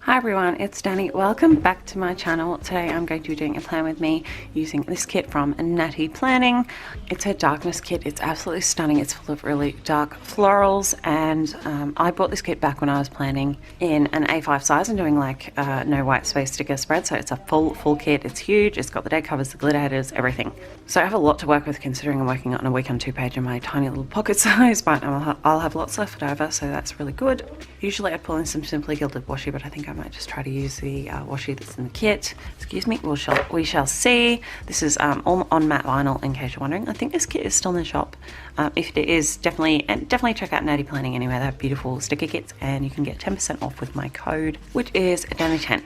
Hi everyone, it's Danny. Welcome back to my channel. Today I'm going to be doing a plan with me using this kit from Nati Planning. It's her darkness kit. It's absolutely stunning. It's full of really dark florals, and I bought this kit back when I was planning in an A5 size and doing like no white space sticker spread. So it's a full kit. It's huge. It's got the deck covers, the glitter headers, everything. So I have a lot to work with considering I'm working on a week on 2 page in my tiny little pocket size, but I'll have lots left over, so that's really good. Usually I'd pull in some Simply Gilded washi, but I think I might just try to use the washi that's in the kit. Excuse me, we shall see. This is all on matte vinyl, in case you're wondering. I think this kit is still in the shop. If it is, definitely check out Nati Planning anyway. They have beautiful sticker kits, and you can get 10% off with my code, which is Danni10.